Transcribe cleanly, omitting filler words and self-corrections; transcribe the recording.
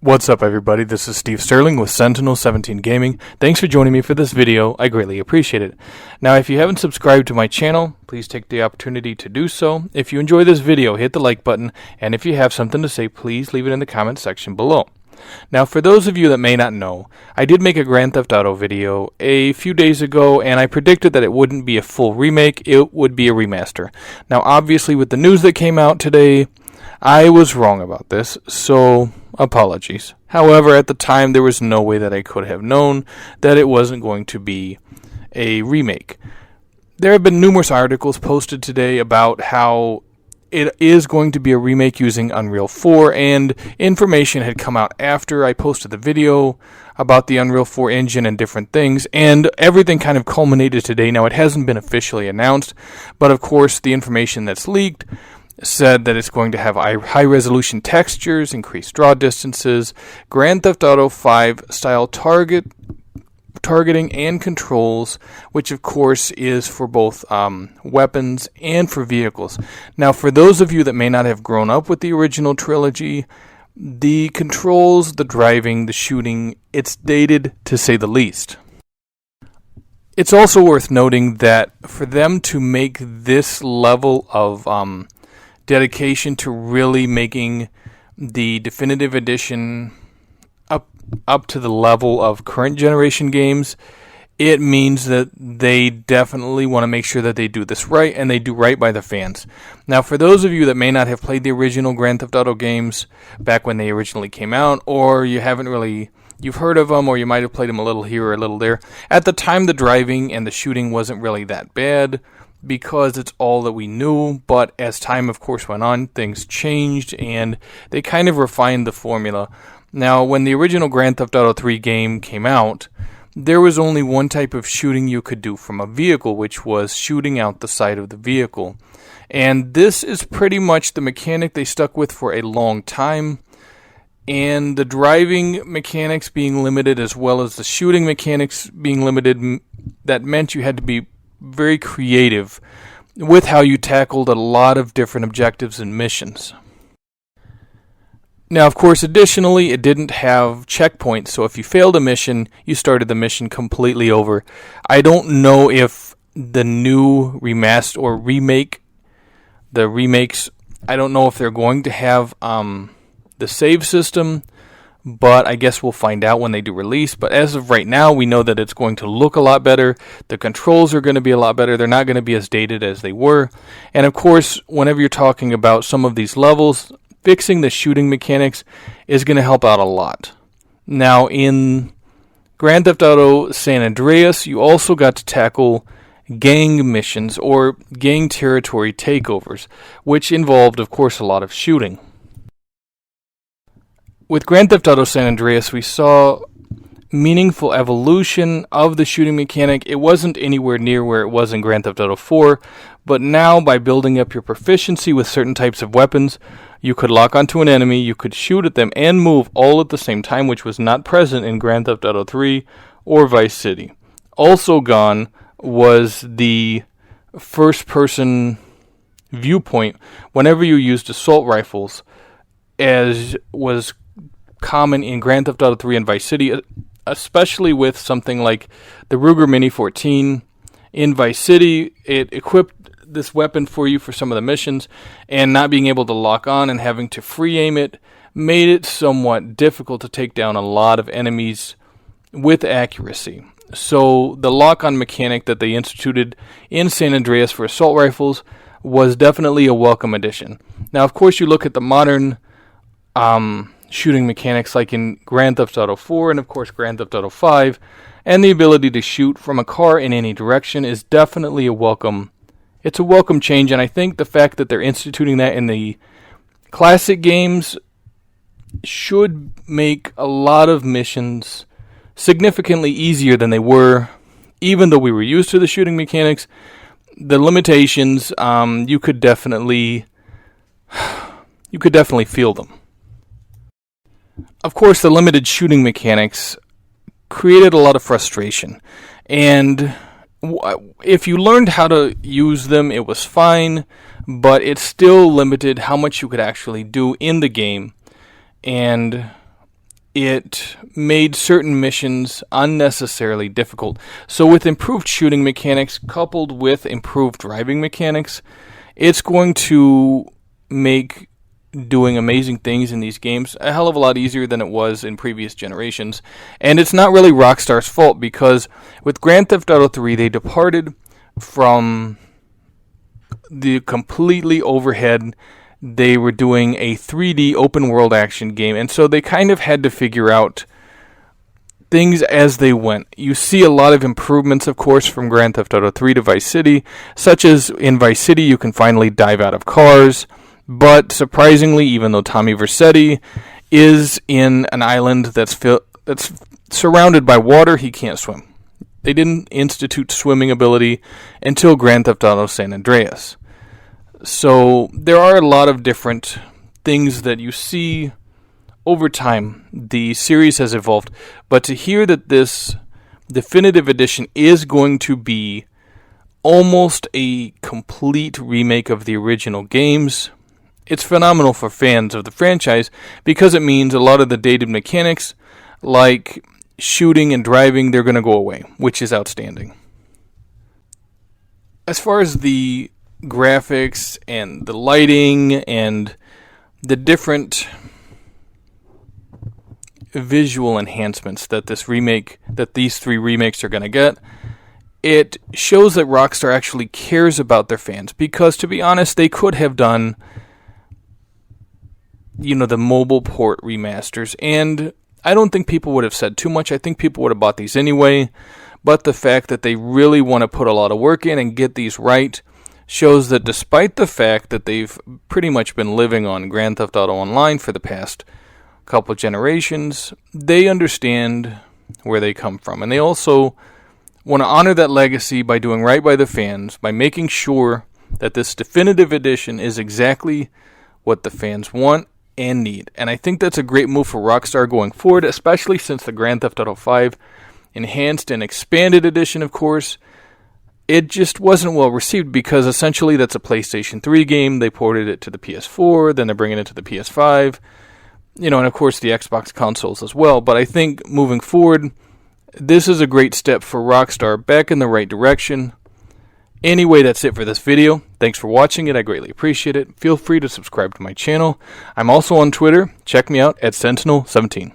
What's up everybody, this is Steve Sterling with Sentinel17 Gaming. Thanks for joining me for this video, I greatly appreciate it. Now if you haven't subscribed to my channel, please take the opportunity to do so. If you enjoy this video, hit the like button, and if you have something to say, please leave it in the comment section below. Now for those of you that may not know, I did make a Grand Theft Auto video a few days ago, and I predicted that it wouldn't be a full remake, it would be a remaster. Now obviously with the news that came out today, I was wrong about this, so apologies. However, at the time, there was no way that I could have known that it wasn't going to be a remake. There have been numerous articles posted today about how it is going to be a remake using Unreal 4, and information had come out after I posted the video about the Unreal 4 engine and different things, and everything kind of culminated today. Now, it hasn't been officially announced, but of course, the information that's leaked said that it's going to have high-resolution textures, increased draw distances, Grand Theft Auto 5 style targeting and controls, which of course is for both weapons and for vehicles. Now, for those of you that may not have grown up with the original trilogy, the controls, the driving, the shooting, it's dated to say the least. It's also worth noting that for them to make this level of dedication to really making the definitive edition up to the level of current generation games, it means that they definitely want to make sure that they do this right, and they do right by the fans. Now, for those of you that may not have played the original Grand Theft Auto games back when they originally came out, or you've heard of them, or you might have played them a little here or a little there, at the time the driving and the shooting wasn't really that bad, because it's all that we knew, but as time of course went on, things changed and they kind of refined the formula. Now, when the original Grand Theft Auto 3 game came out, there was only one type of shooting you could do from a vehicle, which was shooting out the side of the vehicle. And this is pretty much the mechanic they stuck with for a long time. And the driving mechanics being limited as well as the shooting mechanics being limited, that meant you had to be very creative with how you tackled a lot of different objectives and missions. Now, of course, additionally, it didn't have checkpoints, so if you failed a mission, you started the mission completely over. I don't know if the new remaster or remake, the remakes, I don't know if they're going to have the save system, but I guess we'll find out when they do release. But as of right now, we know that it's going to look a lot better. The controls are going to be a lot better. They're not going to be as dated as they were. And of course, whenever you're talking about some of these levels, fixing the shooting mechanics is going to help out a lot. Now, in Grand Theft Auto San Andreas, you also got to tackle gang missions or gang territory takeovers, which involved, of course, a lot of shooting. With Grand Theft Auto San Andreas, we saw meaningful evolution of the shooting mechanic. It wasn't anywhere near where it was in Grand Theft Auto 4, but now by building up your proficiency with certain types of weapons, you could lock onto an enemy, you could shoot at them, and move all at the same time, which was not present in Grand Theft Auto 3 or Vice City. Also gone was the first-person viewpoint whenever you used assault rifles, as was common in Grand Theft Auto 3 and Vice City, especially with something like the Ruger Mini 14. In Vice City, it equipped this weapon for you for some of the missions, and not being able to lock on and having to free aim it made it somewhat difficult to take down a lot of enemies with accuracy. So the lock-on mechanic that they instituted in San Andreas for assault rifles was definitely a welcome addition. Now, of course, you look at the modern shooting mechanics like in Grand Theft Auto 4 and of course Grand Theft Auto 5, and the ability to shoot from a car in any direction is definitely a welcome change. And I think the fact that they're instituting that in the classic games should make a lot of missions significantly easier than they were. Even though we were used to the shooting mechanics, the limitations, you could definitely feel them. Of course, the limited shooting mechanics created a lot of frustration, and if you learned how to use them, it was fine, but it still limited how much you could actually do in the game. And it made certain missions unnecessarily difficult. So with improved shooting mechanics coupled with improved driving mechanics, it's going to make doing amazing things in these games a hell of a lot easier than it was in previous generations. And it's not really Rockstar's fault, because with Grand Theft Auto 3, they departed from the completely overhead. They were doing a 3D open world action game, and so they kind of had to figure out things as they went. You see a lot of improvements, of course, from Grand Theft Auto 3 to Vice City, such as in Vice City you can finally dive out of cars, but surprisingly, even though Tommy Vercetti is in an island that's surrounded by water, he can't swim. They didn't institute swimming ability until Grand Theft Auto San Andreas. So there are a lot of different things that you see over time. The series has evolved, but to hear that this definitive edition is going to be almost a complete remake of the original games, it's phenomenal for fans of the franchise, because it means a lot of the dated mechanics, like shooting and driving, they're going to go away, which is outstanding. As far as the graphics and the lighting and the different visual enhancements that these three remakes are going to get, it shows that Rockstar actually cares about their fans, because to be honest, they could have done the mobile port remasters, and I don't think people would have said too much. I think people would have bought these anyway, but the fact that they really want to put a lot of work in and get these right shows that despite the fact that they've pretty much been living on Grand Theft Auto Online for the past couple generations, they understand where they come from. And they also want to honor that legacy by doing right by the fans, by making sure that this definitive edition is exactly what the fans want and need. And I think that's a great move for Rockstar going forward, especially since the Grand Theft Auto 5 enhanced and expanded edition, of course, it just wasn't well received, because essentially that's a PlayStation 3 game. They ported it to the PS4, then they're bringing it to the PS5, and of course the Xbox consoles as well. But I think moving forward, this is a great step for Rockstar back in the right direction. Anyway, that's it for this video. Thanks for watching it. I greatly appreciate it. Feel free to subscribe to my channel. I'm also on Twitter. Check me out at Sentinel17.